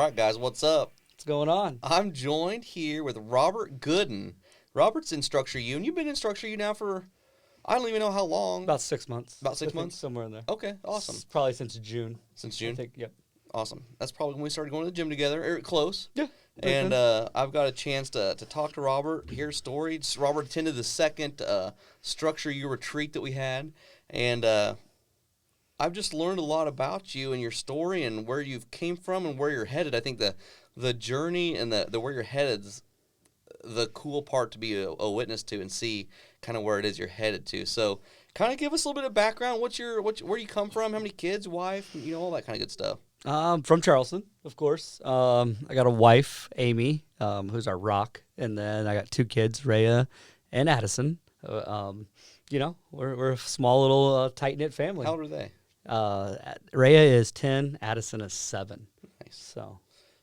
right, guys, what's up? What's going on? I'm joined here with Robert Gooden. Robert's in Structure U, and you've been in Structure U now for, I don't even know how long. About 6 months. About six I think months? somewhere in there. Okay, awesome. Probably since June. Since June? I think, yep. Awesome. That's probably when we started going to the gym together, or close. Yeah. And I've got a chance to talk to Robert, hear stories. Robert attended the second Structure U retreat that we had, and I've just learned a lot about you and your story and where you've came from and where you're headed. I think the journey and the where you're headed is the cool part to be a witness to and see kind of where it is you're headed to. So kind of give us a little bit of background. Where you come from? How many kids, wife, all that kind of good stuff. From Charleston, of course. I got a wife, Amy, who's our rock, and then I got 2 kids, Rhea and Addison. We're a small little tight-knit family. How old are they? Rhea is 10, Addison is 7. Nice. So,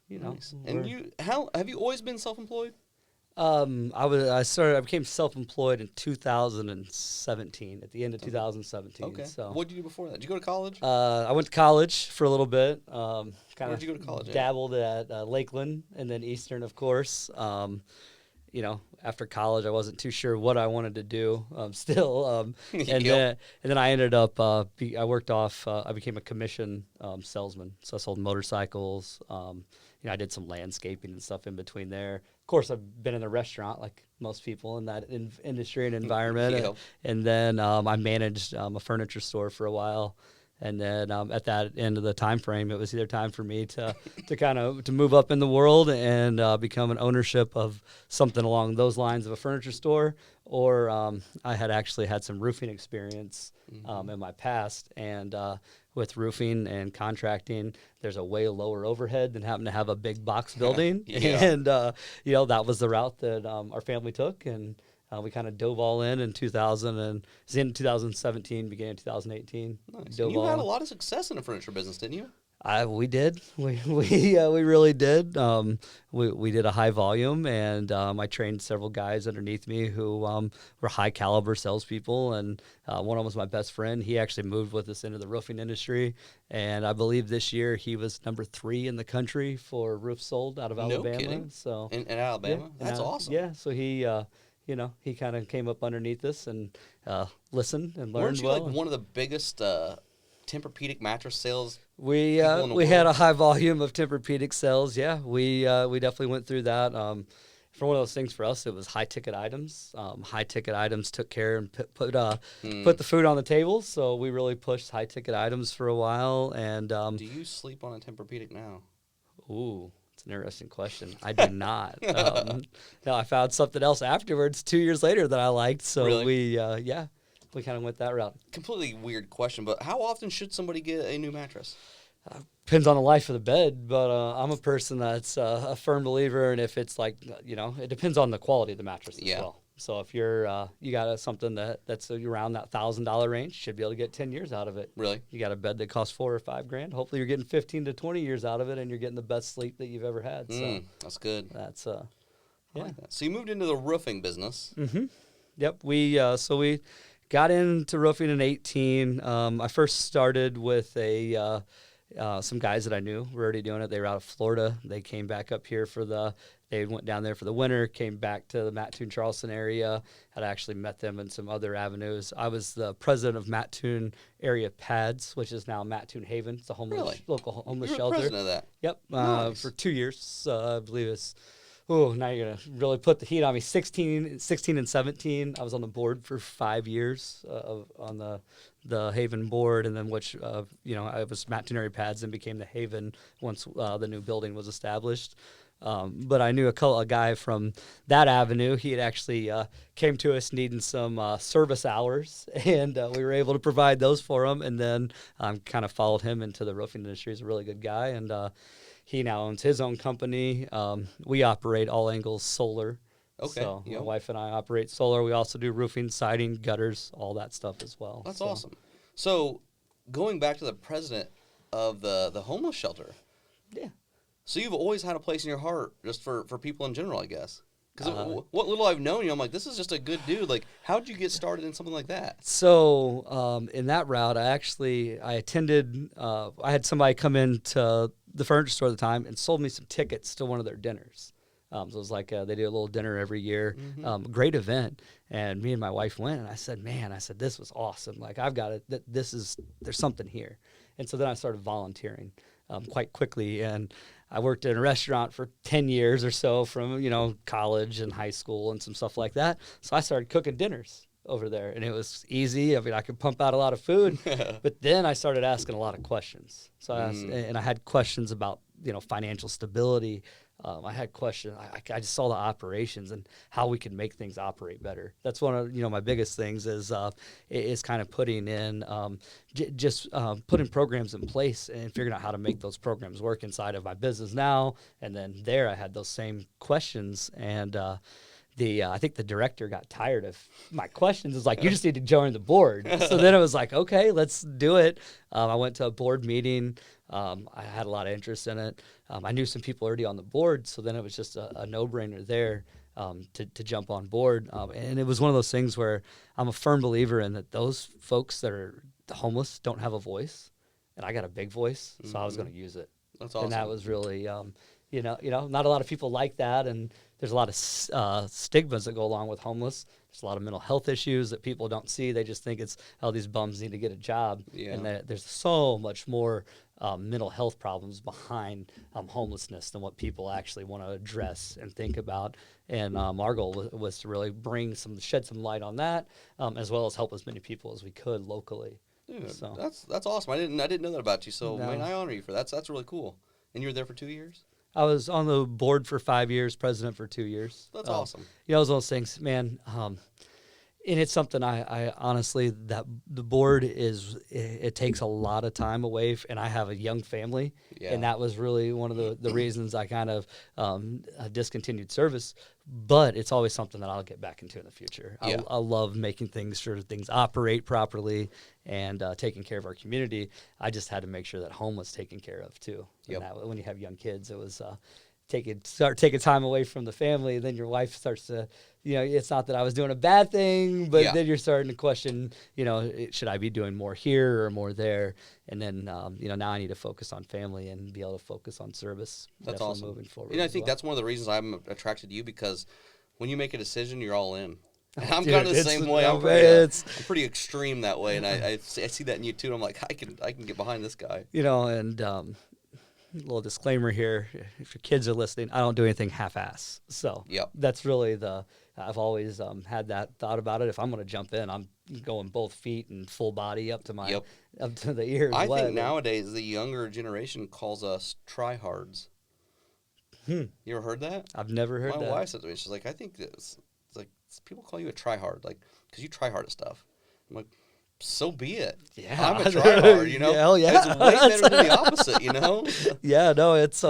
Nice. And how have you always been self-employed? I became self-employed in 2017, at the end of 2017. Okay. So What did you do before that? Did you go to college? I went to college for a little bit. Where'd you go to college at? Dabbled at Lakeland and then Eastern, of course. After college, I wasn't too sure what I wanted to do. And then I ended up. I became a commission salesman. So I sold motorcycles. I did some landscaping and stuff in between there. Of course, I've been in the restaurant like most people in that industry and environment. Yep. And then I managed a furniture store for a while. And then at that end of the time frame, it was either time for me to move up in the world and become an ownership of something along those lines of a furniture store, or I had actually had some roofing experience in my past, and with roofing and contracting, there's a way lower overhead than having to have a big box building, and that was the route that our family took, and we kind of dove all in 2017, beginning of 2018. Nice. And you had a lot of success in the furniture business, didn't you? We did. We really did. We did a high volume, and I trained several guys underneath me who were high caliber salespeople, and one of them was my best friend. He actually moved with us into the roofing industry, and I believe this year he was number 3 in the country for roofs sold out of Alabama. No kidding. So in Alabama? Yeah, That's awesome. Yeah, so he he kind of came up underneath us and listened and learned. Weren't you well. like one of the biggest Tempur-Pedic mattress sales? We world? had a high volume of Tempur-Pedic sales. Yeah, we definitely went through that. For one of those things for us, it was high ticket items. High ticket items took care and put the food on the table. So we really pushed high ticket items for a while. And do you sleep on a Tempur-Pedic now? Ooh. It's an interesting question. I do not. No, I found something else afterwards 2 years later that I liked. So Really? we kind of went that route. Completely weird question, but how often should somebody get a new mattress? Depends on the life of the bed, but I'm a person that's a firm believer, and if it's like, it depends on the quality of the mattress as well. So if you're you got something that's around that $1,000 range, you should be able to get 10 years out of it. Really? You got a bed that costs $4,000 or $5,000. Hopefully you're getting 15 to 20 years out of it, and you're getting the best sleep that you've ever had. So that's good. That's I like that. So you moved into the roofing business. Mm-hmm. Yep. We got into roofing in 2018. I first started with some guys that I knew were already doing it. They were out of Florida. They came back up here they went down there for the winter, came back to the Mattoon, Charleston area. Had actually met them in some other avenues. I was the president of Mattoon Area PADS, which is now Mattoon Haven. It's a local homeless You're shelter. president of that? Yep. Nice. For 2 years, I believe it's. Oh, now you're going to really put the heat on me. 16 and 17, I was on the board for 5 years on the Haven board, and then I was Mattoon Area PADS and became the Haven once the new building was established. But I knew a guy from that avenue. He had actually came to us needing some service hours, and we were able to provide those for him, and then kind of followed him into the roofing industry. He's a really good guy, and he now owns his own company. We operate All Angles Solar. Okay. So my wife and I operate solar. We also do roofing, siding, gutters, all that stuff as well. That's awesome. So going back to the president of the homeless shelter. Yeah. So you've always had a place in your heart just for people in general, I guess. Because what little I've known you, I'm like, this is just a good dude. Like, how'd you get started in something like that? So in that route, I attended, I had somebody come in to the furniture store at the time and sold me some tickets to one of their dinners. So it was like they do a little dinner every year, great event. And me and my wife went, and I said, man, this was awesome. Like, I've got it. There's something here. And so then I started volunteering quite quickly. And I worked in a restaurant for 10 years or so from, college and high school and some stuff like that. So I started cooking dinners over there, and it was easy. I mean, I could pump out a lot of food, but then I started asking a lot of questions. So I had questions about, financial stability. I had questions. I just saw the operations and how we could make things operate better. That's one of my biggest things is kind of putting in putting programs in place and figuring out how to make those programs work inside of my business now. And then there, I had those same questions, and I think the director got tired of my questions. It's like, you just need to join the board. So then it was like, okay, let's do it. I went to a board meeting. I had a lot of interest in it. I knew some people already on the board, so then it was just a no-brainer there to jump on board. And it was one of those things where I'm a firm believer in that those folks that are homeless don't have a voice, and I got a big voice, so I was going to use it. That's awesome. And that was really, not a lot of people like that, and there's a lot of stigmas that go along with homeless. There's a lot of mental health issues that people don't see. They just think it's, these bums need to get a job. Yeah. And there's so much more mental health problems behind homelessness than what people actually want to address and think about. And our goal was to really shed some light on that, as well as help as many people as we could locally. Dude, so that's awesome. I didn't know that about you. So man, I honor you for that. So that's really cool. And you were there for 2 years? I was on the board for 5 years, president for 2 years. That's awesome. It was one of those things, man. And it's something I honestly, that the board it takes a lot of time away, and I have a young family, and that was really one of the reasons I kind of discontinued service. But it's always something that I'll get back into in the future. Yeah. I love making sure things operate properly and taking care of our community. I just had to make sure that home was taken care of too. Yep. And that, when you have young kids, it was start taking time away from the family. Then your wife starts to, it's not that I was doing a bad thing, but then you're starting to question, should I be doing more here or more there? And then, now I need to focus on family and be able to focus on service. That's awesome. Moving forward. I think that's one of the reasons I'm attracted to you, because when you make a decision, you're all in. And I'm kind of the same way. I'm pretty extreme that way, and I see that in you too. And I'm like, I can get behind this guy. And little disclaimer here: if your kids are listening, I don't do anything half-ass. So that's really I've always had that thought about it. If I'm going to jump in, I'm going both feet and full body up to the ears. I think nowadays the younger generation calls us tryhards. You ever heard that? I've never heard that. My wife said to me, she's like, I think it's like people call you a tryhard, like, because you try hard at stuff. I'm like, so be it. Yeah, I'm a tryhard, Hell yeah. It's way better than the opposite, Yeah, no, it's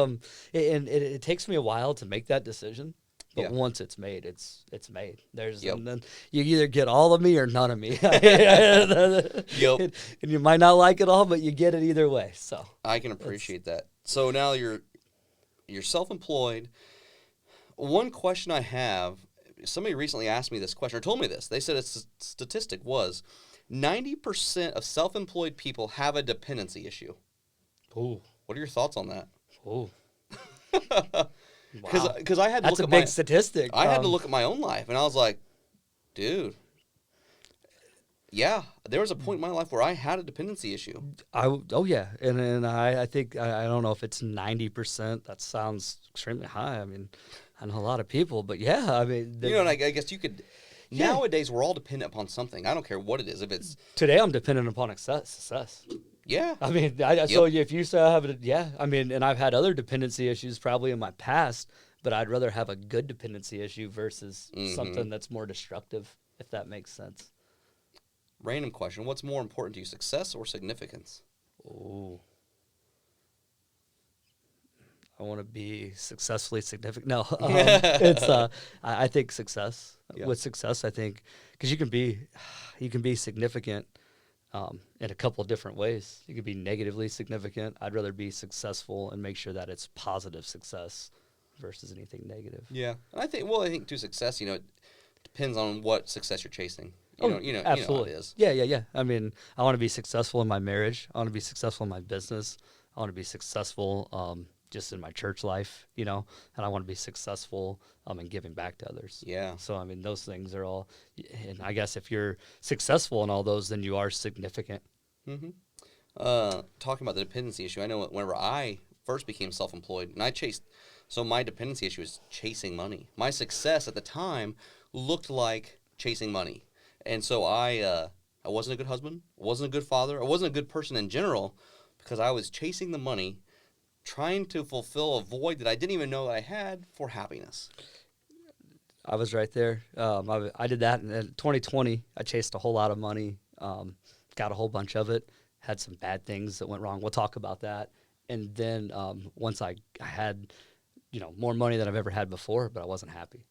it takes me a while to make that decision. But once it's made, it's made. And then you either get all of me or none of me. And you might not like it all, but you get it either way. So I can appreciate that. So now you're self-employed. One question I have, somebody recently asked me this question or told me this. They said a statistic was 90% of self-employed people have a dependency issue. Ooh. What are your thoughts on that? Ooh. Because I had to That's a big statistic. I had to look at my own life, and I was like, dude, there was a point in my life where I had a dependency issue. And I think, I don't know if it's 90%. That sounds extremely high. I mean, I know a lot of people, but I mean. And I guess you could. Nowadays, we're all dependent upon something. I don't care what it is. If it's today, I'm dependent upon success. Yeah. I mean, so if you say I have it, I mean, and I've had other dependency issues probably in my past, but I'd rather have a good dependency issue versus something that's more destructive, if that makes sense. Random question. What's more important to you, success or significance? Oh. I want to be successfully significant. No, it's. I think success. Yeah. With success, I think, because you can be significant in a couple of different ways. You could be negatively significant. I'd rather be successful and make sure that it's positive success versus anything negative. Yeah, and I think too, success. It depends on what success you're chasing. Absolutely. You know how it is. Yeah. I mean, I want to be successful in my marriage. I want to be successful in my business. I want to be successful just in my church life, and I want to be successful in giving back to others. Yeah. So, I mean, those things are all, and I guess if you're successful in all those, then you are significant. Mm-hmm. Talking about the dependency issue, I know whenever I first became self-employed, and so my dependency issue is chasing money. My success at the time looked like chasing money. And so I wasn't a good husband, I wasn't a good father, I wasn't a good person in general because I was chasing the money, trying to fulfill a void that I didn't even know that I had for happiness. I was right there. I did that in 2020. I chased a whole lot of money, got a whole bunch of it, had some bad things that went wrong. We'll talk about that. And then once I had, more money than I've ever had before, but I wasn't happy.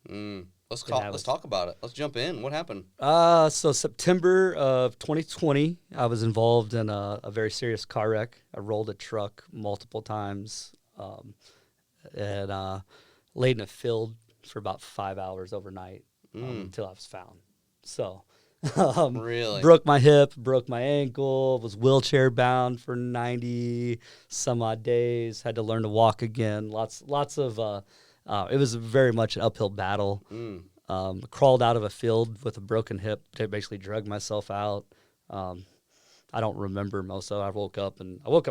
Let's talk about it. Let's jump in. What happened? So September of 2020, I was involved in a very serious car wreck. I rolled a truck multiple times, and laid in a field for about 5 hours overnight until I was found. So Really? Broke my hip, broke my ankle, was wheelchair bound for 90 some odd days, had to learn to walk again. Lots of, it was very much an uphill battle. Crawled out of a field with a broken hip, basically drug myself out. I don't remember most of it. I woke up,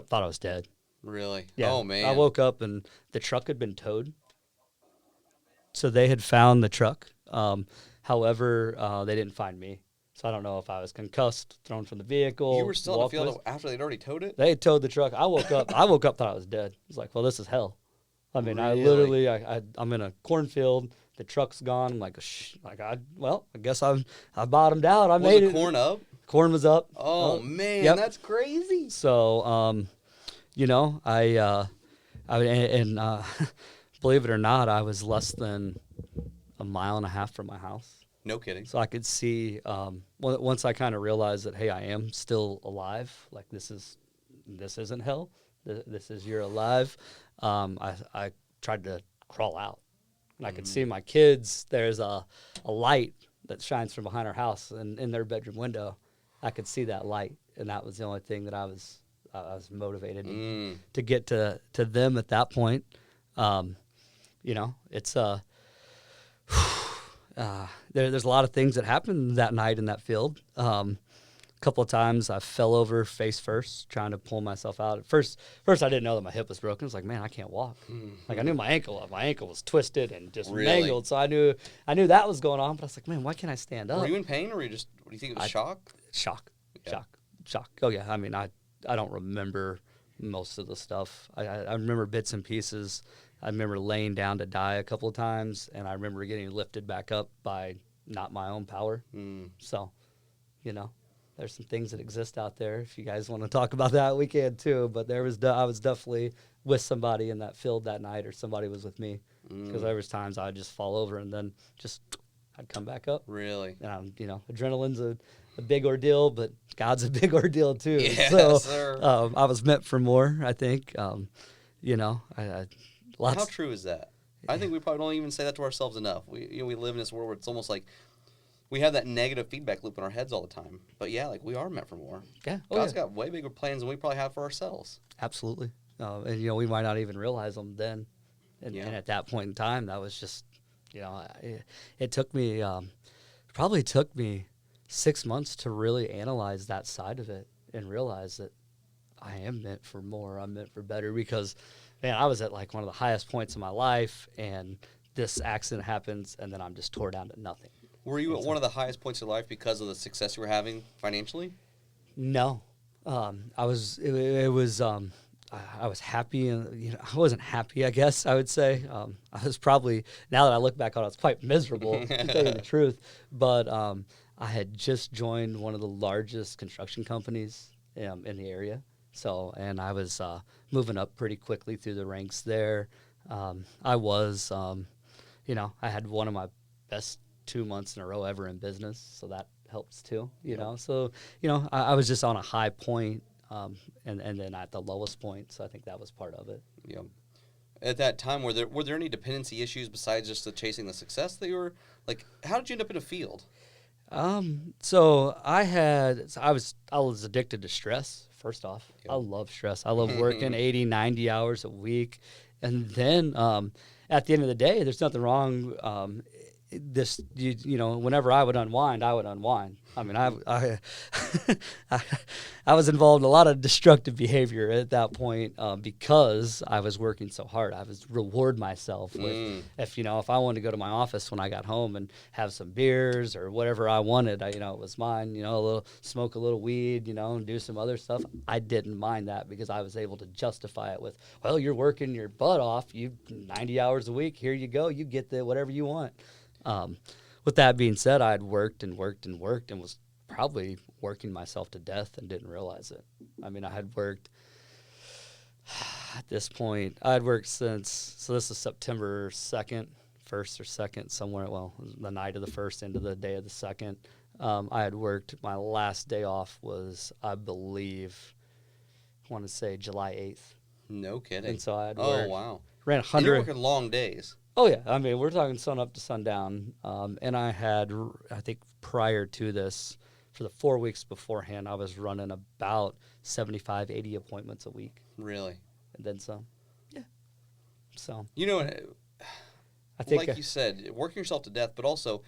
thought I was dead. Really? Yeah. Oh, man. I woke up and the truck had been towed. So they had found the truck. However, they didn't find me. So I don't know if I was concussed, thrown from the vehicle. You were still in the field after they'd already towed it? They had towed the truck. I woke up, thought I was dead. I was like, well, this is hell. I mean, Really? I'm in a cornfield. The truck's gone. I'm like, I guess I bottomed out. I made it. Was the corn up? Corn was up. Oh, man, yep. That's crazy. So, believe it or not, I was less than a mile and a half from my house. No kidding. So I could see, once I kind of realized that, hey, I am still alive. Like this isn't hell. This is you're alive. I tried to crawl out. And I could see my kids. There's a light that shines from behind our house and in their bedroom window. I could see that light, and that was the only thing that I was motivated to get to them at that point. It's there's a lot of things that happened that night in that field. A couple of times I fell over face first trying to pull myself out. At first I didn't know that my hip was broken. I was like, man, I can't walk. Like I knew my ankle was twisted and just mangled. So I knew that was going on, but I was like, man, why can't I stand up? Were you in pain, or do you think it was shock? Shock. Yeah. Shock. Oh yeah. I mean, I don't remember most of the stuff. I remember bits and pieces. I remember laying down to die a couple of times, and I remember getting lifted back up by not my own power. So, there's some things that exist out there. If you guys want to talk about that, we can too. But I was definitely with somebody in that field that night, or somebody was with me, because there was times I'd just fall over and then I'd come back up. Really? And adrenaline's a big ordeal, but God's a big ordeal too. Yes, so sir. I was meant for more, I think. How true is that? I think we probably don't even say that to ourselves enough. We live in this world where it's almost like we have that negative feedback loop in our heads all the time. But yeah, like we are meant for more. Yeah. God's got way bigger plans than we probably have for ourselves. Absolutely. And we might not even realize them then. And at that point in time, that was just, it took me, probably took me 6 months to really analyze that side of it and realize that I am meant for more. I'm meant for better, because, man, I was at like one of the highest points in my life, and this accident happens, and then I'm just tore down to nothing. Were you at one of the highest points of your life because of the success you were having financially? No. I was happy, and I wasn't happy, I guess I would say. I was probably, now that I look back on it, it's quite miserable, to tell you the truth. But I had just joined one of the largest construction companies in the area. So, and I was moving up pretty quickly through the ranks there. I had one of my best 2 months in a row ever in business, so that helps too, So, I was just on a high point, and then at the lowest point, so I think that was part of it. Yeah. At that time, were there any dependency issues besides just chasing the success that you were, like, how did you end up in a field? So I was addicted to stress first off. Yep. I love stress. I love working 80, 90 hours a week. And then at the end of the day, there's nothing wrong. Whenever I would unwind, I would unwind. I mean, I I was involved in a lot of destructive behavior at that point because I was working so hard. I was reward myself with if I wanted to go to my office when I got home and have some beers or whatever I wanted, it was mine. Smoke a little weed, and do some other stuff. I didn't mind that because I was able to justify it with, well, you're working your butt off. You 90 hours a week. Here you go. You get the whatever you want. With that being said, I had worked and worked and worked and was probably working myself to death and didn't realize it. I mean, I had worked at this point. I had worked so this is September 2nd, 1st or 2nd, somewhere, the night of the 1st into the day of the 2nd. I had worked, my last day off was, I believe, I want to say July 8th. No kidding. And so I had worked. Oh, wow. Ran 100. And you're working long days. Oh, yeah. I mean, we're talking sun up to sundown. And I had, I think prior to this, for the 4 weeks beforehand, I was running about 75, 80 appointments a week. Really? And then some. Yeah. So. I think, like you said, working yourself to death, but also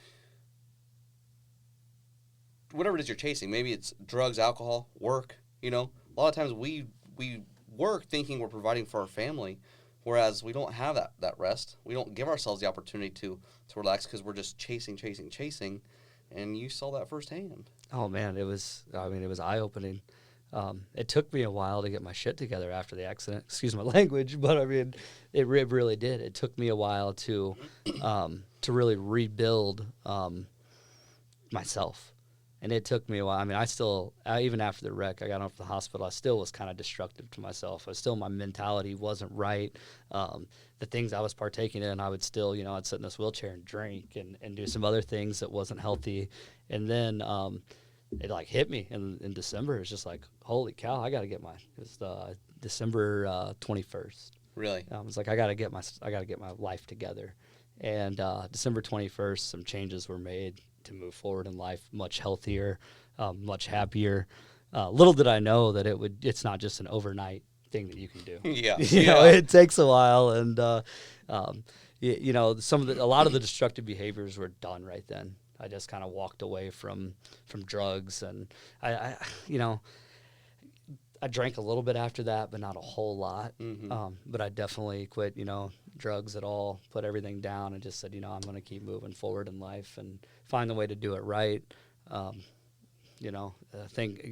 whatever it is you're chasing. Maybe it's drugs, alcohol, work. A lot of times we work thinking we're providing for our family. Whereas we don't have that rest. We don't give ourselves the opportunity to relax because we're just chasing. And you saw that firsthand. Oh, man. It was eye-opening. It took me a while to get my shit together after the accident. Excuse my language, but I mean, it really did. It took me a while to really rebuild myself. And it took me a while. I mean, even after the wreck, I got off the hospital, I still was kind of destructive to myself. My mentality wasn't right. The things I was partaking in, I would still, I'd sit in this wheelchair and drink and do some other things that wasn't healthy. And then it like hit me in December. It's just like, holy cow, I got to get it was December 21st. Really? I was like, I got to get my life together. And December 21st, some changes were made to move forward in life, much healthier, much happier. Little did I know that it's not just an overnight thing that you can do. Yeah. It takes a while. And, a lot of the destructive behaviors were done right then. I just kind of walked away from drugs, and I drank a little bit after that, but not a whole lot. Mm-hmm. But I definitely quit, drugs at all, put everything down, and just said, I'm going to keep moving forward in life and find the way to do it right. I think,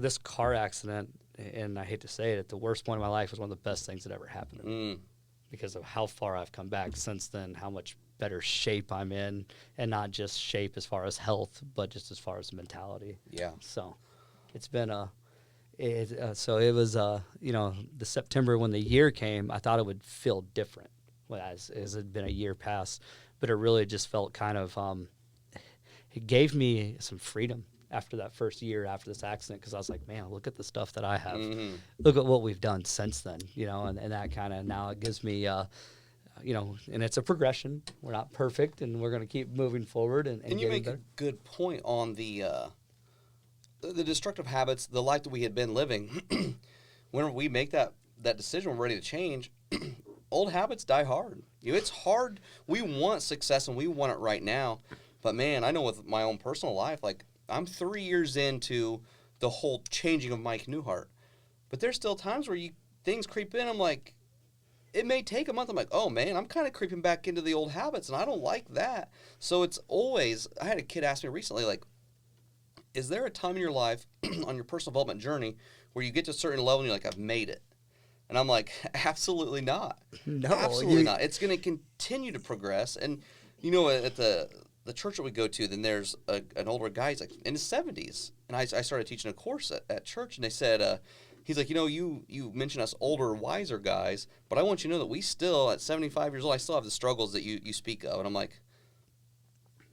this car accident, and I hate to say it, at the worst point of my life was one of the best things that ever happened to me because of how far I've come back since then, how much better shape I'm in, and not just shape as far as health, but just as far as mentality. Yeah. So it's been it was the September when the year came, I thought it would feel different as it had been a year past, but it really just felt kind of it gave me some freedom after that first year after this accident, because I was like, man, look at the stuff that I have. Mm-hmm. Look at what we've done since then, and that kind of now it gives me and it's a progression. We're not perfect, and we're going to keep moving forward and you make better. A good point on the destructive habits, the life that we had been living. Whenever we make that decision, we're ready to change. Old habits die hard. It's hard. We want success and we want it right now. But man, I know with my own personal life, like I'm 3 years into the whole changing of Mike Newhart. But there's still times where things creep in. I'm like, it may take a month. I'm like, oh man, I'm kind of creeping back into the old habits and I don't like that. So it's always, I had a kid ask me recently, like, is there a time in your life on your personal development journey where you get to a certain level and you're like, I've made it? And I'm like, absolutely not. No. Absolutely not. It's going to continue to progress. And, at the church that we go to, then there's an older guy, he's like in his 70s. And I started teaching a course at church, and they said, he's like, you mentioned us older, wiser guys, but I want you to know that we still, at 75 years old, I still have the struggles that you speak of. And I'm like,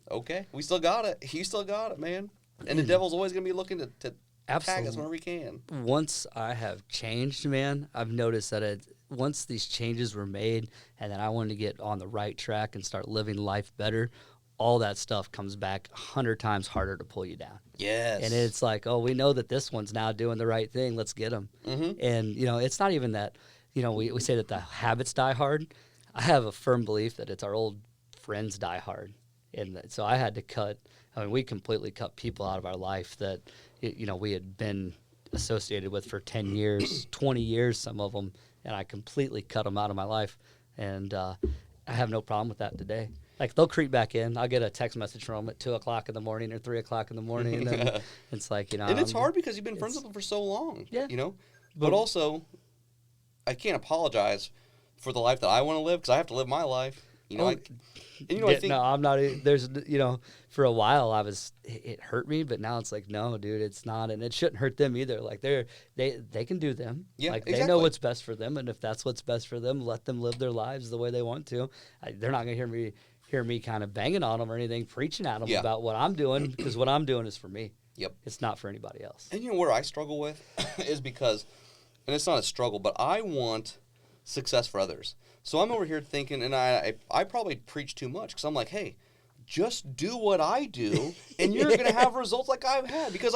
okay, we still got it. You still got it, man. And the devil's always going to be looking to tag us whenever he can. Once I have changed, man, I've noticed that once these changes were made and then I wanted to get on the right track and start living life better, all that stuff comes back 100 times harder to pull you down. Yes. And it's like, oh, we know that this one's now doing the right thing. Let's get him. Mm-hmm. And, it's not even that, we say that the habits die hard. I have a firm belief that it's our old friends die hard. And so I had to we completely cut people out of our life that, we had been associated with for 10 years, 20 years, some of them. And I completely cut them out of my life. And I have no problem with that today. Like, they'll creep back in. I'll get a text message from them at 2 o'clock in the morning or 3 o'clock in the morning. And it's like, And it's hard because you've been friends with them for so long. Yeah. But also, I can't apologize for the life that I want to live because I have to live my life. I think... No, I'm not. There's, for a while it hurt me, but now it's like, no, dude, it's not. And it shouldn't hurt them either. Like, they can do them. Yeah, like, exactly. They know what's best for them. And if that's what's best for them, let them live their lives the way they want to. They're not going to hear me kind of banging on them or anything, preaching at them about what I'm doing, because what I'm doing is for me. Yep. It's not for anybody else. And where I struggle with is because, and it's not a struggle, but I want success for others. So I'm over here thinking, and I probably preach too much because I'm like, hey, just do what I do, and you're going to have results like I've had. Because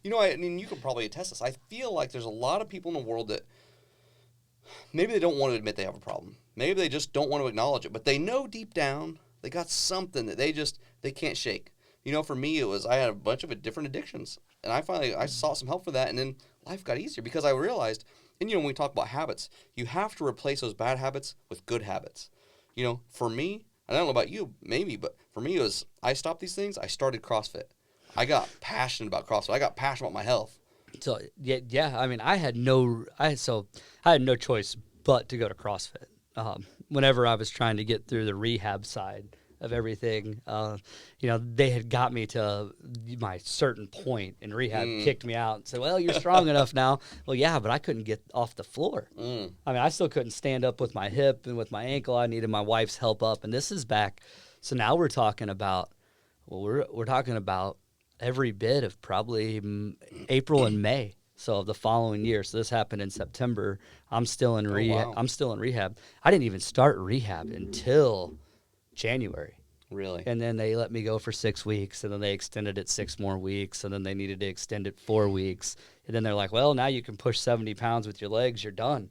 you could probably attest this. I feel like there's a lot of people in the world that maybe they don't want to admit they have a problem. Maybe they just don't want to acknowledge it, but they know deep down they got something that they can't shake. For me, I had a bunch of different addictions, and I sought some help for that, and then life got easier because I realized. And, when we talk about habits, you have to replace those bad habits with good habits. For me, I don't know about you, maybe, but for me, I stopped these things. I started CrossFit. I got passionate about CrossFit. I got passionate about my health. So, yeah. I mean, I had no choice but to go to CrossFit. Whenever I was trying to get through the rehab side of everything, they had got me to my certain point in rehab, kicked me out and said, well, you're strong enough now. Well, yeah, but I couldn't get off the floor. I mean, I still couldn't stand up with my hip and with my ankle. I needed my wife's help up. And this is back. So now we're talking about, we're talking about every bit of probably April and May. So of the following year. So this happened in September. I'm still in rehab. Wow. I'm still in rehab. I didn't even start rehab until January. Really? And then they let me go for 6 weeks, and then they extended it 6 more weeks, and then they needed to extend it 4 weeks. And then they're like, well, now you can push 70 pounds with your legs. You're done.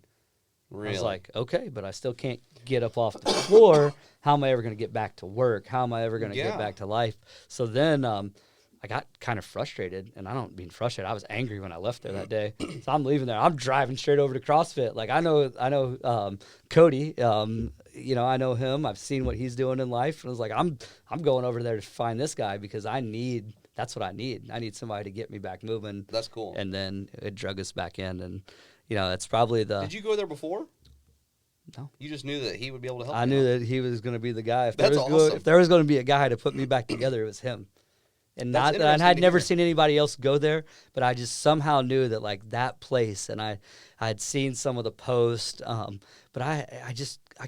Really? I was like, okay, but I still can't get up off the floor. How am I ever going to get back to work? How am I ever going to get back to life? So then I got kind of frustrated, and I don't mean frustrated. I was angry when I left there that day. So I'm leaving there. I'm driving straight over to CrossFit. Like, I know Cody. I know him. I've seen what he's doing in life. And I was like, I'm going over there to find this guy because that's what I need. I need somebody to get me back moving. That's cool. And then it drug us back in, and it's probably the. Did you go there before? No. You just knew that he would be able to help. I knew that he was going to be the guy. If That's awesome. If there was going to be a guy to put me back together, it was him. And That's not that I had interesting to never hear. seen anybody else go there, but I just somehow knew that, like, that place, and I had seen some of the posts, but I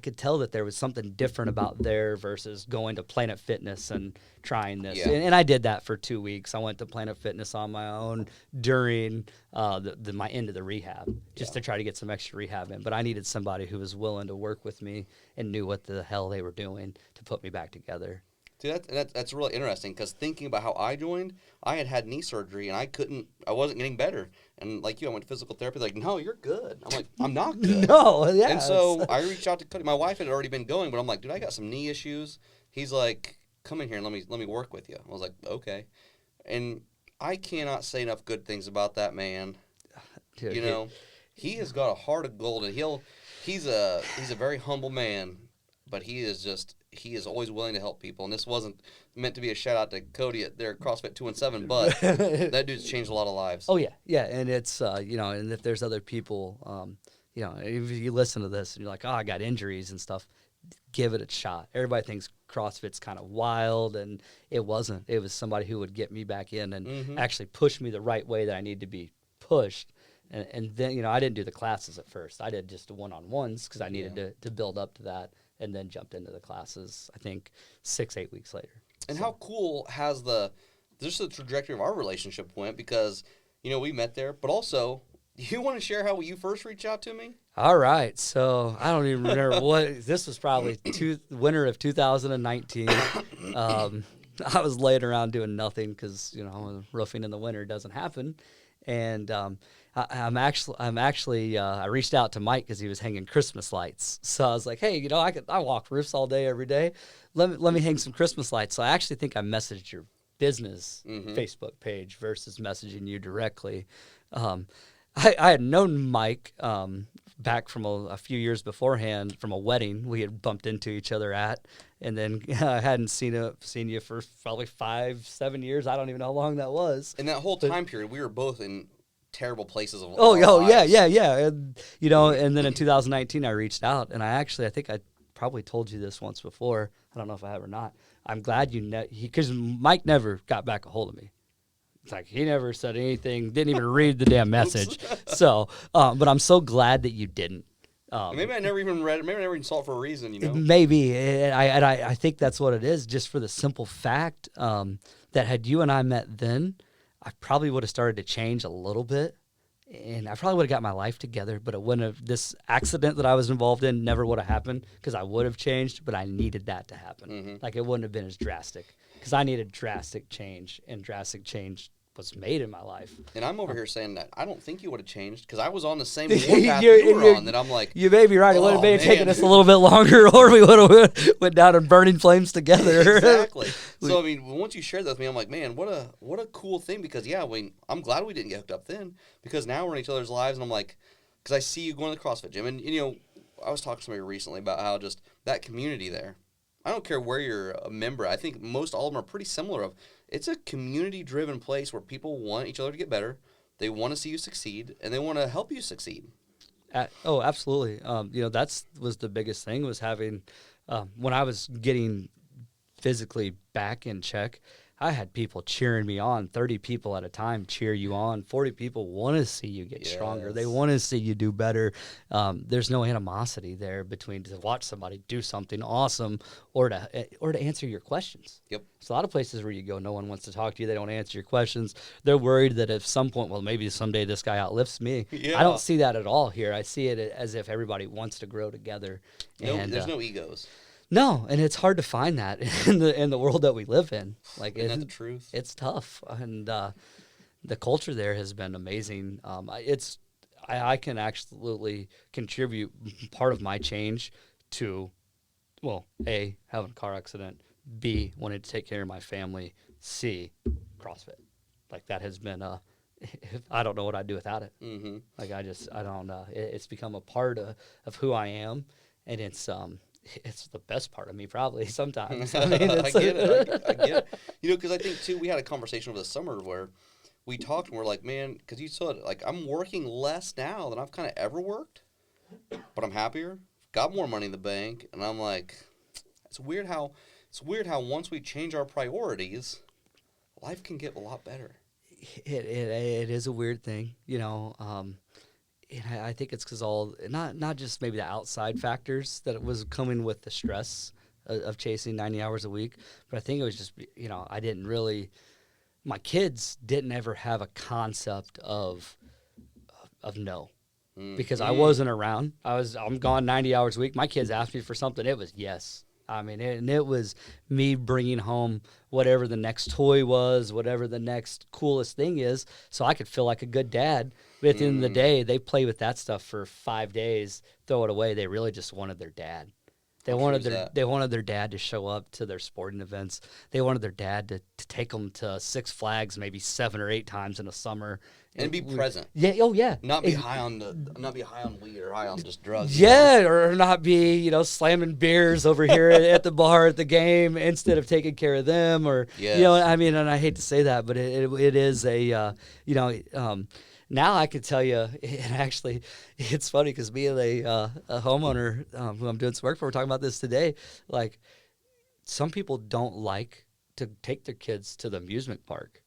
could tell that there was something different about there versus going to Planet Fitness and trying this. Yeah. And I did that for 2 weeks. I went to Planet Fitness on my own during my end of the rehab, just to try to get some extra rehab in. But I needed somebody who was willing to work with me and knew what the hell they were doing to put me back together. Dude, that's really interesting because thinking about how I joined, I had knee surgery and I wasn't getting better. And like you, I went to physical therapy. Like, no, you're good. I'm like, I'm not good. No, yeah. And so I reached out to Cody. My wife had already been going, but I'm like, dude, I got some knee issues. He's like, come in here and let me work with you. I was like, okay. And I cannot say enough good things about that man. Dude, he has got a heart of gold, and he's a very humble man, but he is always willing to help people. And this wasn't meant to be a shout out to Cody at their CrossFit 217, but that dude's changed a lot of lives. Oh yeah, and it's and if there's other people, if you listen to this and you're like, oh, I got injuries and stuff, give it a shot. Everybody thinks CrossFit's kind of wild, and it wasn't. It was somebody who would get me back in and actually push me the right way that I need to be pushed. And then I didn't do the classes at first. I did just the one-on-ones because I needed to build up to that. And then jumped into the classes, I think, 6-8 weeks later. And how cool has the trajectory of our relationship went? Because, we met there, but also Do you want to share how you first reached out to me? All right. So I don't even remember this was probably winter of 2019. I was laying around doing nothing because, roofing in the winter doesn't happen. And I reached out to Mike because he was hanging Christmas lights. So I was like, hey, I walk roofs all day, every day. Let me hang some Christmas lights. So I actually think I messaged your business Facebook page versus messaging you directly. I had known Mike back from a few years beforehand from a wedding we had bumped into each other at, and then I hadn't seen you for probably 5-7 years. I don't even know how long that was. In that whole time period, we were both in terrible places of our lives. Yeah. And, and then in 2019, I reached out, and I think I probably told you this once before. I don't know if I have or not. I'm glad because Mike never got back a hold of me. It's like he never said anything, didn't even read the damn message. So, but I'm so glad that you didn't. Maybe I never even read it. Maybe I never even saw it for a reason, Maybe. I think that's what it is, just for the simple fact that had you and I met then, I probably would have started to change a little bit. And I probably would have got my life together, but it wouldn't have. This accident that I was involved in never would have happened because I would have changed, but I needed that to happen. Mm-hmm. Like, it wouldn't have been as drastic because I needed drastic change, and drastic change was made in my life. And I'm over here saying that I don't think you would have changed because I was on the same path you were on. That I'm like, you may be right. It would have maybe taken us a little bit longer, or we would have went down in burning flames together. Exactly. So I mean, once you shared that with me, I'm like, man, what a cool thing. Because I'm glad we didn't get hooked up then, because now we're in each other's lives, and I'm like, because I see you going to the CrossFit gym, and I was talking to somebody recently about how just that community there. I don't care where you're a member. I think most all of them are pretty similar. It's a community-driven place where people want each other to get better. They want to see you succeed, and they want to help you succeed. Absolutely. That was the biggest thing, was having when I was getting physically back in check, I had people cheering me on, 30 people at a time cheer you on. 40 people want to see you get stronger. They want to see you do better. There's no animosity there between to watch somebody do something awesome or to answer your questions. Yep. There's a lot of places where you go, no one wants to talk to you. They don't answer your questions. They're worried that at some point, well, maybe someday this guy outlifts me. Yeah. I don't see that at all here. I see it as if everybody wants to grow together. There's no egos. No, and it's hard to find that in the world that we live in. Like, isn't that the truth? It's tough, and the culture there has been amazing. I can absolutely contribute part of my change to, well, A, having a car accident, B, wanting to take care of my family, C, CrossFit. Like, that has been I don't know what I'd do without it. Mm-hmm. Like, I don't know. It's become a part of who I am, and it's the best part of me, probably, sometimes. I mean, I get it. Because I think, too, we had a conversation over the summer where we talked and we're like, man, because you said, like, I'm working less now than I've kind of ever worked, but I'm happier, got more money in the bank, and I'm like, it's weird how once we change our priorities, life can get a lot better. It is a weird thing, And I think it's because not just maybe the outside factors that it was coming with the stress of chasing 90 hours a week, but I think it was just, my kids didn't ever have a concept of no, because I wasn't around. I'm gone 90 hours a week. My kids asked me for something. It was yes. I mean, and it was me bringing home whatever the next toy was, whatever the next coolest thing is, so I could feel like a good dad. But at the end of the day, they play with that stuff for 5 days, throw it away. They really just wanted their dad. They wanted their dad to show up to their sporting events. They wanted their dad to take them to Six Flags maybe 7 or 8 times in a summer. And be present. Yeah. Oh, yeah. Not be high on weed or high on just drugs. Yeah, or not be slamming beers over here at the bar at the game instead of taking care of them. Or I mean, and I hate to say that, but it is a now I could tell you, and actually, it's funny because me and a homeowner who I'm doing some work for, we're talking about this today. Like, some people don't like to take their kids to the amusement park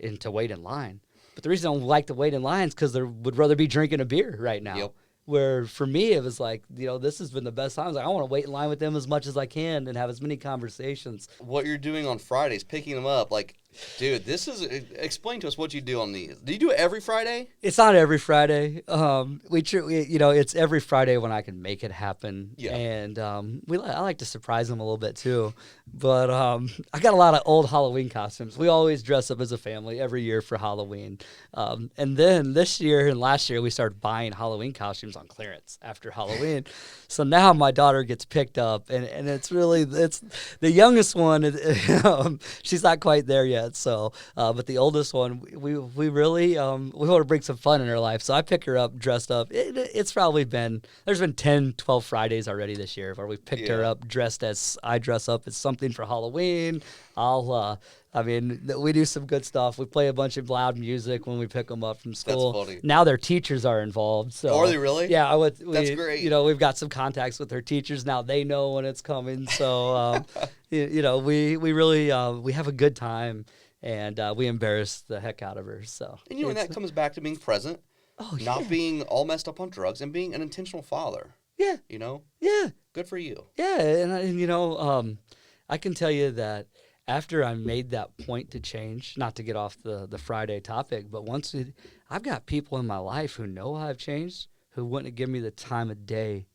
and to wait in line. But the reason I don't like to wait in line is because they would rather be drinking a beer right now. Yep. Where for me, it was like, this has been the best time. I was like, I want to wait in line with them as much as I can and have as many conversations. What you're doing on Fridays, picking them up, like, Dude, this is explain to us what you do on these. Do you do it every Friday? It's not every Friday. It's every Friday when I can make it happen. Yeah. And I like to surprise them a little bit too. But I got a lot of old Halloween costumes. We always dress up as a family every year for Halloween. And then this year and last year we started buying Halloween costumes on clearance after Halloween. So now my daughter gets picked up, and it's the youngest one. She's not quite there yet. So, but the oldest one, we really we want to bring some fun in her life. So I pick her up dressed up. There's been 10, 12 Fridays already this year where we picked her up dressed as I dress up as something for Halloween. We do some good stuff. We play a bunch of loud music when we pick them up from school. That's funny. Now their teachers are involved. So are they really? Yeah, that's great. We've got some contacts with their teachers now. They know when it's coming. So we really we have a good time, and we embarrass the heck out of her. So and that comes back to being present, not being all messed up on drugs, and being an intentional father. Yeah. Yeah. Good for you. Yeah, and I can tell you that after I made that point to change, not to get off the Friday topic, but I've got people in my life who know I've changed, who wouldn't have given me the time of day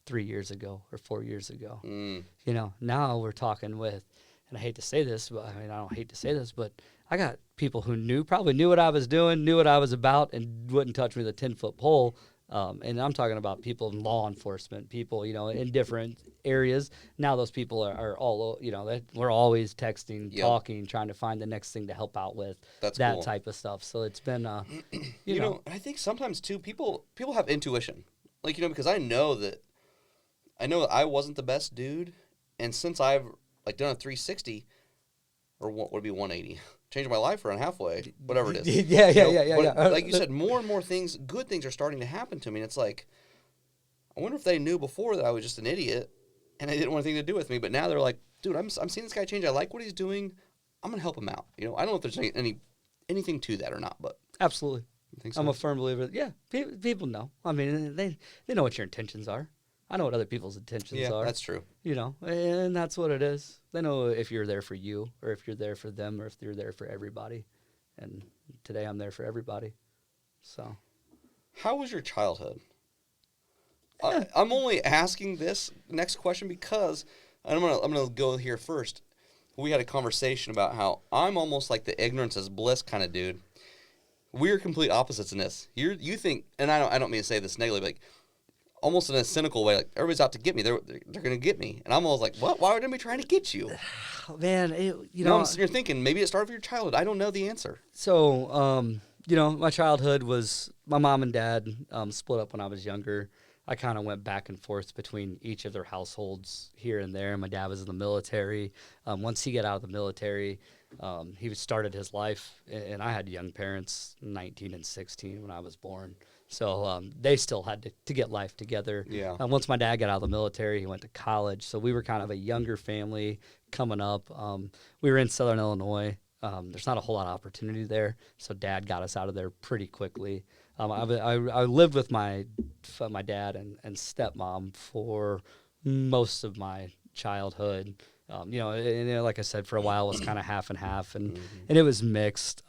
3 years ago or 4 years ago. Now we're talking with, and I hate to say this, but I don't hate to say this, but I got people who probably knew what I was doing, knew what I was about, and wouldn't touch me with a 10-foot pole. And I'm talking about people in law enforcement, people, in different areas. Now those people are all, we're always texting, talking, trying to find the next thing to help out with. That's that cool. Type of stuff. So it's been, and I think sometimes too, people have intuition, because I know that I wasn't the best dude. And since I've done a 360 or what would be 180, changed my life around halfway, whatever it is. Yeah. Like you said, more and more things, good things are starting to happen to me. And it's like, I wonder if they knew before that I was just an idiot and they didn't want anything to do with me. But now they're like, dude, I'm seeing this guy change. I like what he's doing. I'm going to help him out. I don't know if there's anything to that or not, but. Absolutely. You think so? I'm a firm believer. Yeah, people know. They know what your intentions are. I know what other people's intentions are. Yeah, that's true. And that's what it is. They know if you're there for you or if you're there for them or if you're there for everybody. And today I'm there for everybody. So. How was your childhood? I'm only asking this next question because I'm gonna go here first. We had a conversation about how I'm almost like the ignorance is bliss kind of dude. We're complete opposites in this. You think, and I don't mean to say this negatively, but almost in a cynical way, like everybody's out to get me. They're gonna get me, and I'm always like, what? Why would anybody trying to get you? Oh, man, you're thinking maybe it started with your childhood. I don't know the answer. So, my childhood was my mom and dad split up when I was younger. I kind of went back and forth between each of their households here and there. My dad was in the military. Once he got out of the military, he started his life, and I had young parents, 19 and 16 when I was born. So they still had to get life together. Yeah. Once my dad got out of the military, he went to college. So we were kind of a younger family coming up. We were in Southern Illinois. There's not a whole lot of opportunity there. So Dad got us out of there pretty quickly. I lived with my dad and stepmom for most of my childhood. Like I said, for a while it was kind of half and half, and it was mixed.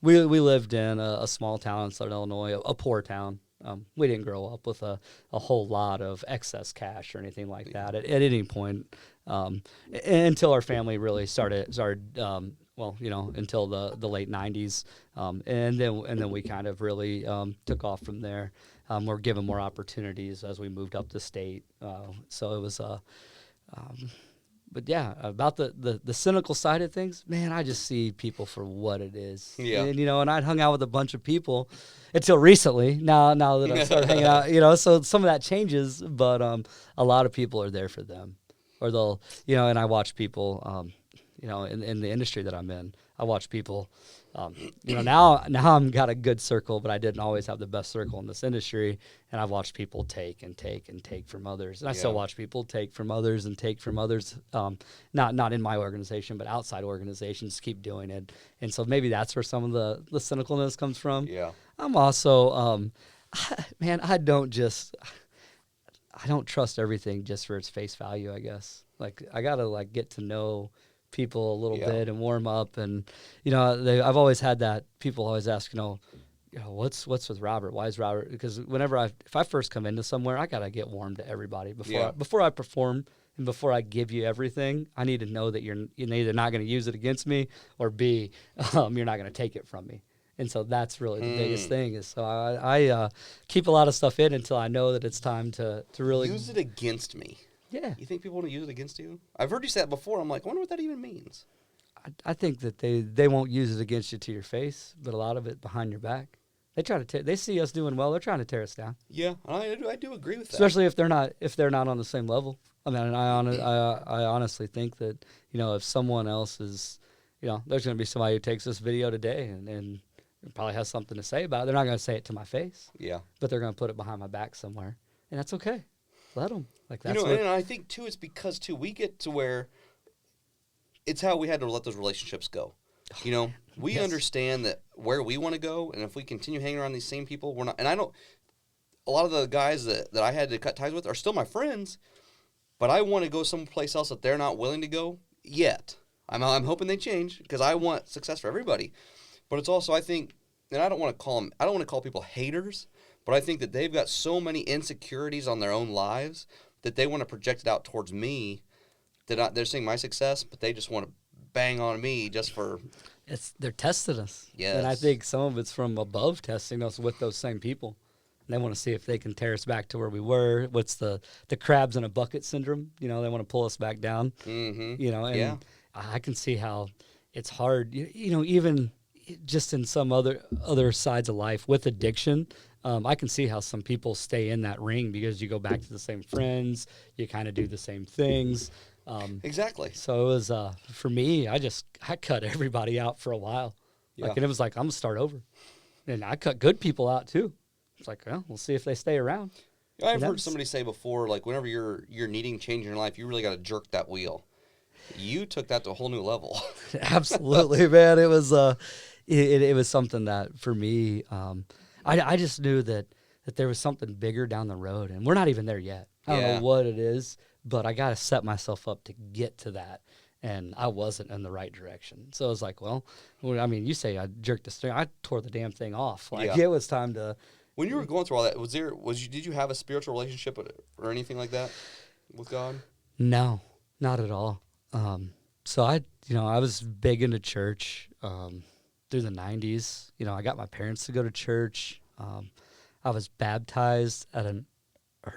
We lived in a small town in Southern Illinois, a poor town. We didn't grow up with a whole lot of excess cash or anything like that at any point, until our family really started until the late 90s, and then we kind of really took off from there. We're given more opportunities as we moved up the state, so it was but yeah, about the cynical side of things, man, I just see people for what it is. Yeah. And I'd hung out with a bunch of people until recently. Now that I've started hanging out, so some of that changes, but a lot of people are there for them, or they'll, and I watch people, in the industry that I'm in, I watch people, now I'm got a good circle, but I didn't always have the best circle in this industry. And I've watched people take and take and take from others. And I still watch people take from others and take from others, not in my organization, but outside organizations keep doing it. And so maybe that's where some of the cynicalness comes from. Yeah. I'm also, I don't trust everything just for its face value, I guess. Like, I got to get to know people a little Yeah. bit and warm up. And, I've always had that. People always ask, what's with Robert? Why is Robert? Because if I first come into somewhere, I got to get warm to everybody before I perform. And before I give you everything, I need to know that you're either not going to use it against me, or B, you're not going to take it from me. And so that's really the biggest thing. Is so I keep a lot of stuff in until I know that it's time to really use it against me. Yeah. You think people want to use it against you? I've heard you say that before. I'm like, I wonder what that even means. I think that they won't use it against you to your face, but a lot of it behind your back. They try to they see us doing well. They're trying to tear us down. Yeah, I do agree with that. Especially if they're not on the same level. I mean, I honestly think that if someone else is, there's going to be somebody who takes this video today and probably has something to say about it. They're not going to say it to my face. Yeah, but they're going to put it behind my back somewhere, and that's okay. Let them. Like that's and I think too, it's because too we get to where it's how we had to let those relationships go. We Yes. understand that where we want to go, and if we continue hanging around these same people, we're not. And I don't. A lot of the guys that I had to cut ties with are still my friends, but I want to go someplace else that they're not willing to go yet. I'm hoping they change because I want success for everybody. But it's also, I think, and I don't want to call people haters, but I think that they've got so many insecurities on their own lives that they want to project it out towards me. They're seeing my success, but they just want to bang on me just for. They're testing us. Yes. And I think some of it's from above testing us with those same people. They want to see if they can tear us back to where we were. What's the crabs in a bucket syndrome? They want to pull us back down. Mm-hmm. And I can see how it's hard. Even just in some other sides of life with addiction, I can see how some people stay in that ring because you go back to the same friends, you kind of do the same things. Exactly. So it was for me. I cut everybody out for a while, and it was like I'm gonna start over, and I cut good people out too. It's like, well, we'll see if they stay around. I've heard somebody say before, like whenever you're needing change in your life, you really got to jerk that wheel. You took that to a whole new level. Absolutely, man. It was it was something that for me, I just knew that there was something bigger down the road, and we're not even there yet. I don't know what it is, but I got to set myself up to get to that. And I wasn't in the right direction. So I was like, well, I mean, you say I jerked the steering. I tore the damn thing off. Like it was time to. When you were going through all that, did you have a spiritual relationship or anything like that with God? No, not at all. So I was big into church through the 90s. I got my parents to go to church. I was baptized at an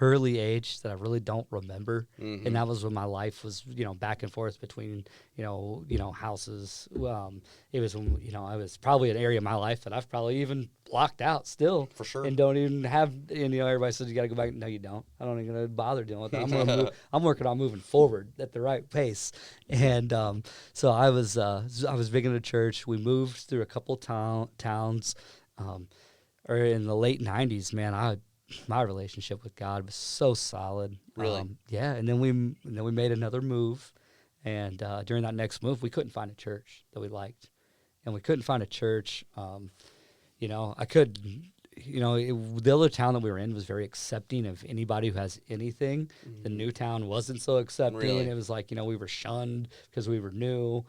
early age that I really don't remember, and that was when my life was back and forth between houses. It was when I was probably an area of my life that I've probably even blocked out still For sure. and don't even have. And everybody says you got to go back. No, you don't. I don't even bother dealing with that. I'm gonna move. I'm working on moving forward at the right pace. And so I was big into church. We moved through a couple towns, or in the late 90s. Man, my relationship with God was so solid. Really? Yeah. And then we made another move, and during that next move, we couldn't find a church that we liked, and we couldn't find a church. I could, the other town that we were in was very accepting of anybody who has anything. Mm-hmm. The new town wasn't so accepting. Really? It was like we were shunned because we were new.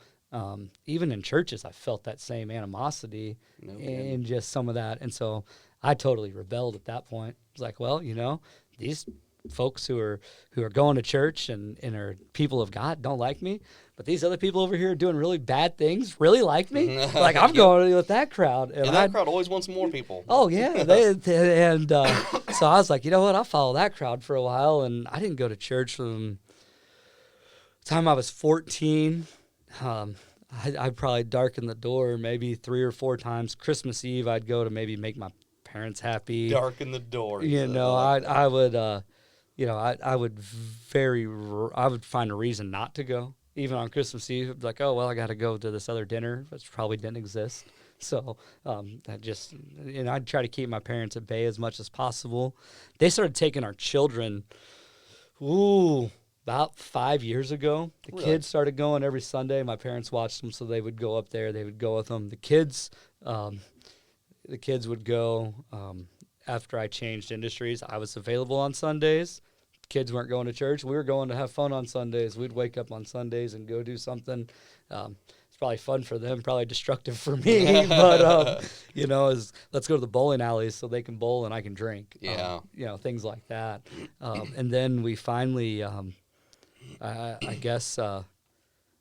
Even in churches, I felt that same animosity and just some of that, and so I totally rebelled at that point. It's like, well, these folks who are going to church and are people of God don't like me, but these other people over here doing really bad things really like me. Like I'm going with that crowd, and that crowd always wants more people. Oh yeah, so I was like, you know what? I'll follow that crowd for a while, and I didn't go to church from the time I was 14. I probably darkened the door maybe 3 or 4 times. Christmas Eve, I'd go to maybe make my parents happy. Darken the door. I would find a reason not to go. Even on Christmas Eve, I'd be like, oh well, I got to go to this other dinner, which probably didn't exist. So I'd try to keep my parents at bay as much as possible. They started taking our children. About 5 years ago, the kids started going every Sunday. My parents watched them, so they would go up there. They would go with them. The kids would go after I changed industries. I was available on Sundays. kids weren't going to church. We were going to have fun on Sundays. We'd wake up on Sundays and go do something. It's probably fun for them, probably destructive for me. But let's go to the bowling alleys so they can bowl and I can drink. Yeah. Things like that. And then we finally, I guess. So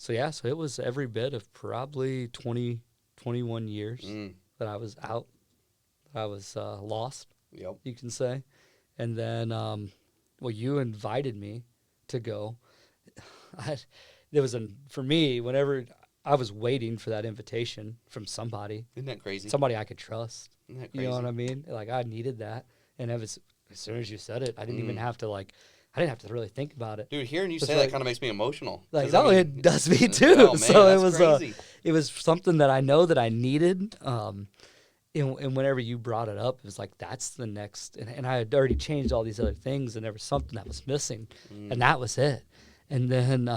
it was every bit of probably 20, 21 years that I was out. I was lost. Yep. You can say. And then, you invited me to go. For me, whenever I was waiting for that invitation from somebody. Isn't that crazy? Somebody I could trust. Isn't that crazy? You know what I mean? Like, I needed that. And as soon as you said it, I didn't even have to, I didn't have to really think about it. Dude, hearing you say that kind of makes me emotional. Like, it does me too. Oh, man, so crazy. It was something that I know that I needed. And whenever you brought it up, it was like, that's the next. And I had already changed all these other things, and there was something that was missing, and that was it. And then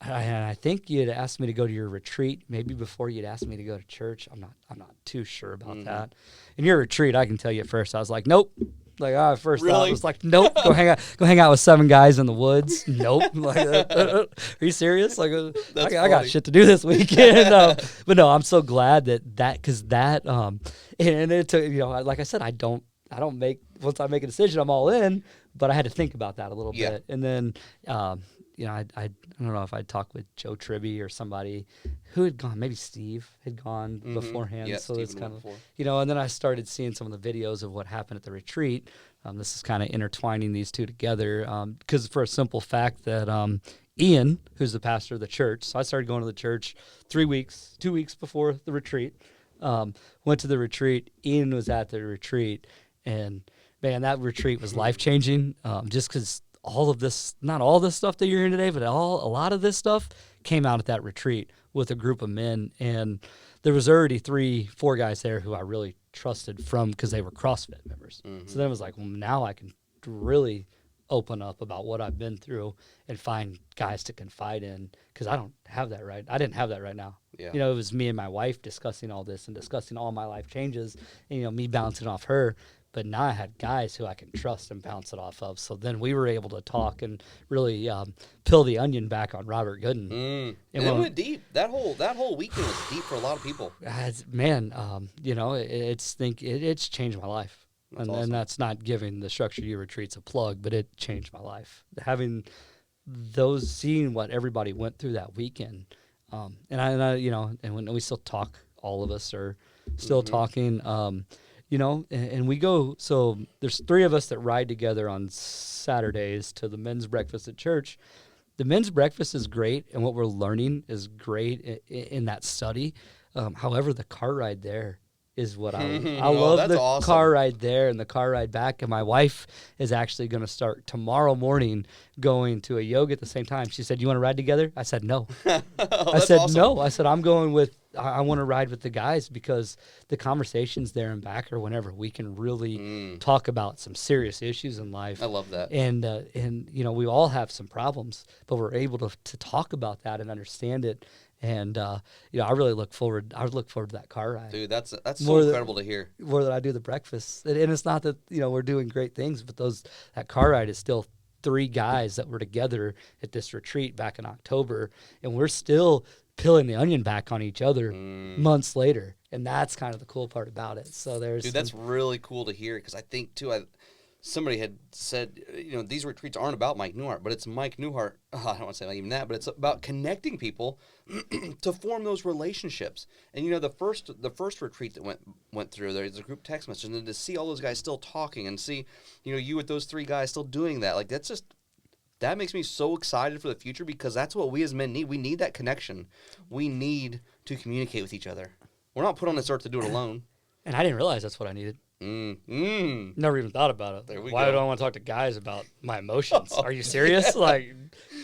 I think you had asked me to go to your retreat, maybe before you'd asked me to go to church. I'm not too sure about that. In your retreat, I can tell you at first, I was like, nope. Like, first thought was like, nope, go hang out with 7 guys in the woods. Nope. Like, are you serious? Like, I got shit to do this weekend. But no, I'm so glad because and it took, like I said, I don't once I make a decision, I'm all in, but I had to think about that a little bit. And then, I don't know if I'd talked with Joe Tribby or somebody who had gone, maybe Steve had gone beforehand. Yeah, so it's kind of, before. and then I started seeing some of the videos of what happened at the retreat. This is kind of intertwining these two together because for a simple fact that Ian, who's the pastor of the church, so I started going to the church 2 weeks before the retreat, went to the retreat. Ian was at the retreat, and man, that retreat was life-changing just because not all this stuff that you're hearing today, but a lot of this stuff came out at that retreat with a group of men. And there was already 3-4 guys there who I really trusted because they were CrossFit members. So then it was like, well, now I can really open up about what I've been through and find guys to confide in because I don't have that right. I didn't have that right now. Yeah. It was me and my wife discussing all this and discussing all my life changes and, me bouncing off her. But now I had guys who I can trust and bounce it off of. So then we were able to talk and really peel the onion back on Robert Gooden. And it went deep. That whole weekend was deep for a lot of people. Man, it's changed my life. That's and that's not giving the Structure U retreats a plug, but it changed my life. Having seeing what everybody went through that weekend, and when we still talk, all of us are still talking. And we go, so there's 3 of us that ride together on Saturdays to the men's breakfast at church. The men's breakfast is great, and what we're learning is great in that study. However, the car ride there is what I love. The awesome car ride there and the car ride back. And my wife is actually going to start tomorrow morning going to a yoga at the same time. She said, "You want to ride together?" I said, "No." I said, awesome. "No." I said, "I'm going with, I want to ride with the guys because the conversations there and back are whenever we can really talk about some serious issues in life." I love that. And we all have some problems, but we're able to talk about that and understand it. And I really look forward. I look forward to that car ride. Dude, that's so incredible to hear. More than I do the breakfast, and it's not that we're doing great things, but that car ride is still 3 guys that were together at this retreat back in October, and we're still peeling the onion back on each other months later, and that's kind of the cool part about it. So that's really cool to hear because I think too. Somebody had said, these retreats aren't about Mike Newhart, but it's Mike Newhart. I don't want to say even that, but it's about connecting people to form those relationships. And the first retreat that went through, there's a group text message, and then to see all those guys still talking and see, you with those 3 guys still doing that, like that makes me so excited for the future because that's what we as men need. We need that connection. We need to communicate with each other. We're not put on this earth to do it alone. And I didn't realize that's what I needed. Never even thought about it. Why do I want to talk to guys about my emotions? Are you serious? Like,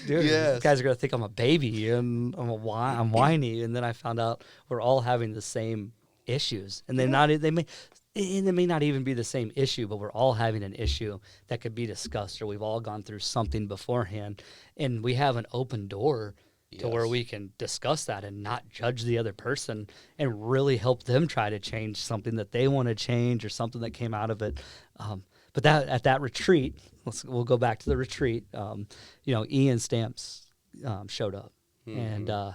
dude, these guys are gonna think I'm a baby and I'm whiny. And then I found out we're all having the same issues, and they may not even be the same issue, but we're all having an issue that could be discussed, or we've all gone through something beforehand, and we have an open door to where we can discuss that and not judge the other person and really help them try to change something that they want to change or something that came out of it. But but that at that retreat, we'll go back to the retreat. Ian Stamps showed up, and I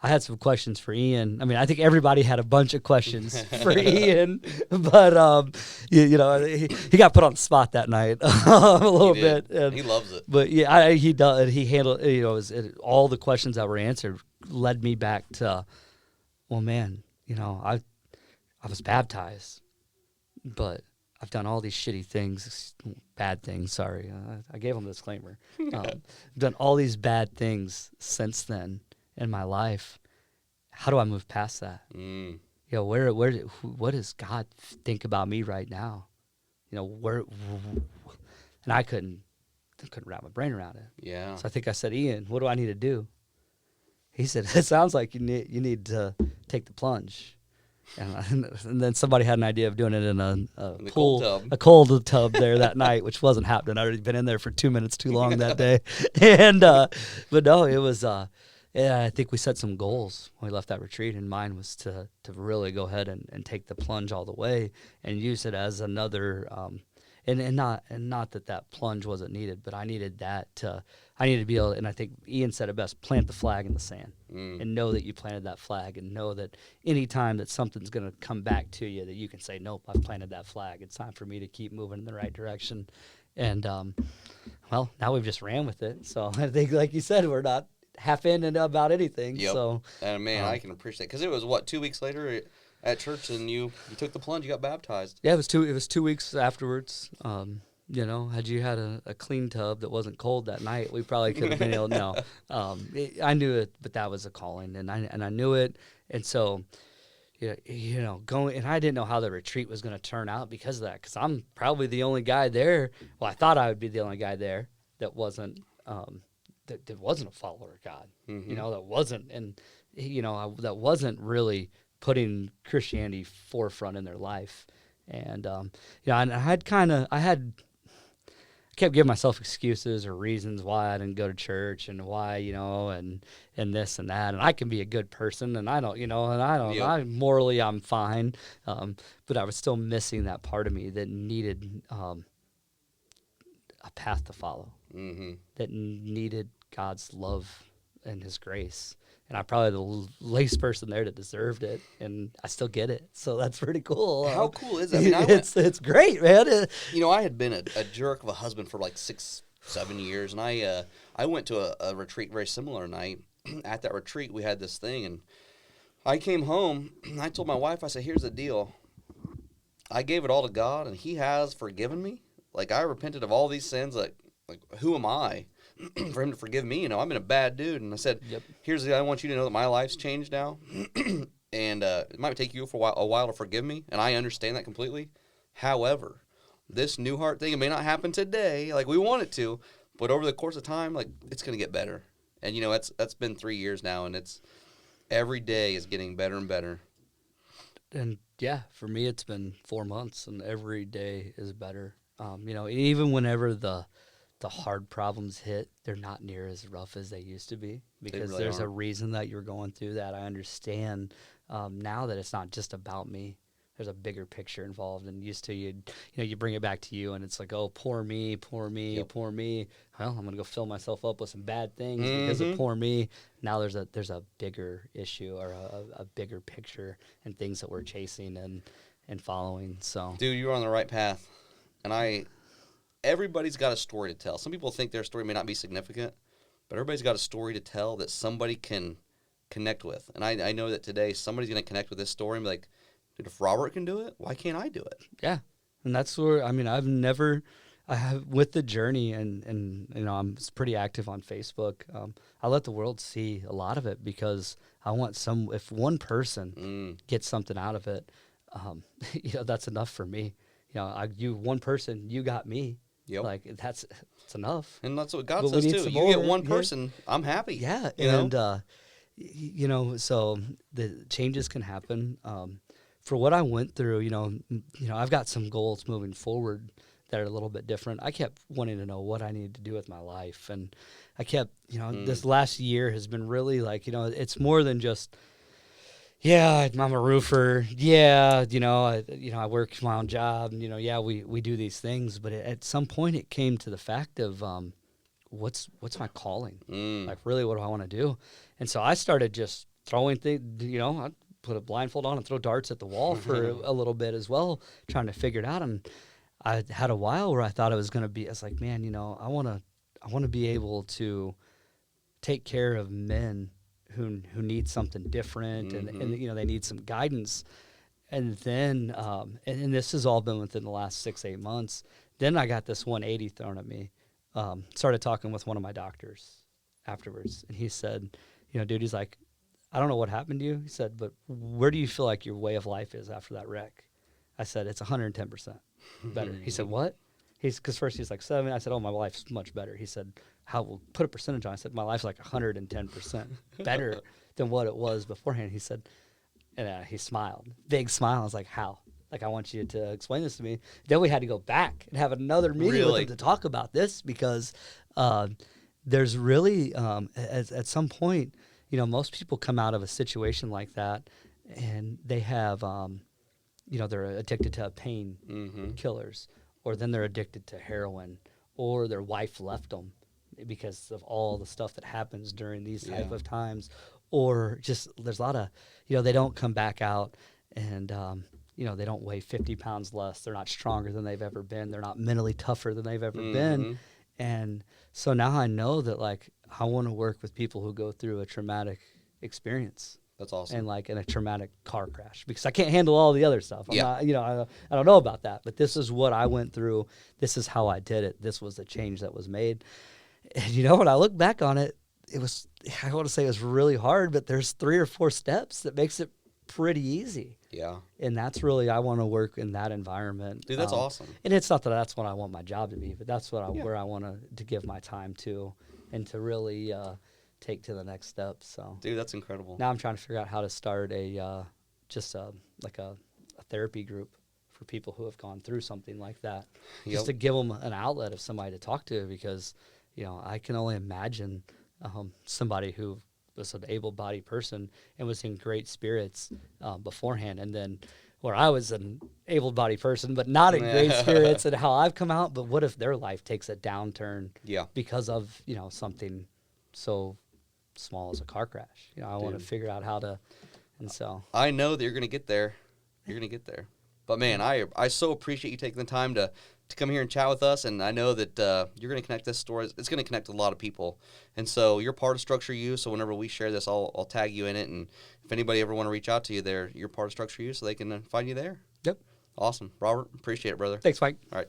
had some questions for Ian. I mean, I think everybody had a bunch of questions for Ian, but he got put on the spot that night a little bit. And, he loves it. But yeah, he does. He handled. All the questions that were answered led me back to, well, man, I was baptized, but I've done all these shitty things, bad things. Sorry, I gave him a disclaimer. I've done all these bad things since then in my life. How do I move past that? What does God think about me right now? And I couldn't wrap my brain around it. Yeah. So I think I said, Ian, what do I need to do? He said, it sounds like you need to take the plunge. And then somebody had an idea of doing it in a pool, a cold tub there that night, which wasn't happening. I'd already been in there for 2 minutes too long that day. And but no, it was. I think we set some goals when we left that retreat, and mine was to really go ahead and take the plunge all the way and use it as another. And not that plunge wasn't needed, but I needed to be able. And I think Ian said it best: plant the flag in the sand, and know that you planted that flag, and know that any time that something's going to come back to you, that you can say, "Nope, I've planted that flag. It's time for me to keep moving in the right direction." And well, now we've just ran with it. So I think, like you said, we're not half in and about anything. Yep. So and man, I can appreciate because it was 2 weeks later at church, and you took the plunge, you got baptized. Yeah, it was 2 weeks afterwards. Had you had a clean tub that wasn't cold that night, we probably could have been able. No, I knew it, but that was a calling, and I knew it, and so. Going, and I didn't know how the retreat was going to turn out because of that. Because I'm probably the only guy there. Well, I thought I would be the only guy there that wasn't that wasn't a follower of God. Mm-hmm. That wasn't, and that wasn't really putting Christianity forefront in their life. And and I kept giving myself excuses or reasons why I didn't go to church and why, and this and that. And I can be a good person, and I don't, yep. Morally I'm fine. But I was still missing that part of me that needed a path to follow, that needed God's love and his grace. And I'm probably the least person there that deserved it, and I still get it. So that's pretty cool. How cool is that? I mean, it's great, man. I had been a jerk of a husband for like 6-7 years, and I went to a retreat very similar night. At that retreat, we had this thing, and I came home, and I told my wife, I said, here's the deal. I gave it all to God, and he has forgiven me. Like, I repented of all these sins. Like who am I for him to forgive me? I've been a bad dude. And I said, yep. Here's the deal. I want you to know that my life's changed now. And it might take you for a while to forgive me. And I understand that completely. However, this new heart thing, it may not happen today like we want it to. But over the course of time, like, it's going to get better. And, that's been 3 years now. And it's every day is getting better and better. And, yeah, for me, it's been 4 months. And every day is better. Even whenever the hard problems hit, they're not near as rough as they used to be because really there's a reason that you're going through that. I understand now that it's not just about me. There's a bigger picture involved, and used to you bring it back to you, and it's like, oh, poor me, yep. Poor me. Well, I'm gonna go fill myself up with some bad things because of poor me. Now there's a bigger issue or a bigger picture and things that we're chasing and following. So, dude, you're on the right path, and everybody's got a story to tell. Some people think their story may not be significant, but everybody's got a story to tell that somebody can connect with. And I know that today somebody's going to connect with this story and be like, dude, if Robert can do it, why can't I do it? Yeah. And that's where, I have with the journey and I'm pretty active on Facebook. I let the world see a lot of it because I want if one person gets something out of it, that's enough for me. One person, you got me. Yep. Like it's enough. And that's what God says too. You get one person, I'm happy. Yeah. And, so the changes can happen. For what I went through, I've got some goals moving forward that are a little bit different. I kept wanting to know what I needed to do with my life. And I kept, this last year has been really like, it's more than just, yeah, I'm a roofer. Yeah, I work my own job. And, yeah, we do these things. But at some point, it came to the fact of what's my calling? Mm. Like, really, what do I want to do? And so I started just throwing things. I put a blindfold on and throw darts at the wall for a little bit as well, trying to figure it out. And I had a while where I thought it was going to be. I was like, man, I want to be able to take care of men who need something different, and they need some guidance. And then and this has all been within the last 6-8 months. Then I got this 180 thrown at me. Started talking with one of my doctors afterwards, and he said, dude, he's like, I don't know what happened to you. He said, but where do you feel like your way of life is after that wreck? I said, it's 110% better. He said, what? Because first he's like 7. I said, oh, my life's much better. He said, how? We'll put a percentage on. I said, my life's like 110% better than what it was beforehand. He said, and he smiled, big smile. I was like, how? Like, I want you to explain this to me. Then we had to go back and have another meeting with him to talk about this, because there's really, at some point, most people come out of a situation like that and they have, they're addicted to pain killers, or then they're addicted to heroin, or their wife left them because of all the stuff that happens during these type of times, or just there's a lot of, they don't come back out and, they don't weigh 50 pounds less. They're not stronger than they've ever been. They're not mentally tougher than they've ever been. And so now I know that, like, I want to work with people who go through a traumatic experience. That's awesome. And like in a traumatic car crash, because I can't handle all the other stuff. I'm not, I don't know about that, but this is what I went through. This is how I did it. This was the change that was made. And when I look back on it, I want to say it was really hard, but there's 3 or 4 steps that makes it pretty easy. Yeah. And that's really, I want to work in that environment. Dude, that's awesome. And it's not that that's what I want my job to be, but that's what where I want to give my time to, and to really take to the next step. So, dude, that's incredible. Now I'm trying to figure out how to start a therapy group for people who have gone through something like that, just to give them an outlet of somebody to talk to, because I can only imagine somebody who was an able-bodied person and was in great spirits beforehand, and then where I was an able-bodied person but not in great spirits, and how I've come out. But what if their life takes a downturn because of something so small as a car crash? I want to figure out how to, and so I know that you're going to get there. You're going to get there. But man, I so appreciate you taking the time to come here and chat with us, and I know that you're going to connect this story. It's going to connect a lot of people, and so you're part of Structure U. So whenever we share this, I'll tag you in it, and if anybody ever want to reach out to you, you're part of Structure U, so they can find you there. Yep. Awesome, Robert. Appreciate it, brother. Thanks, Mike. All right.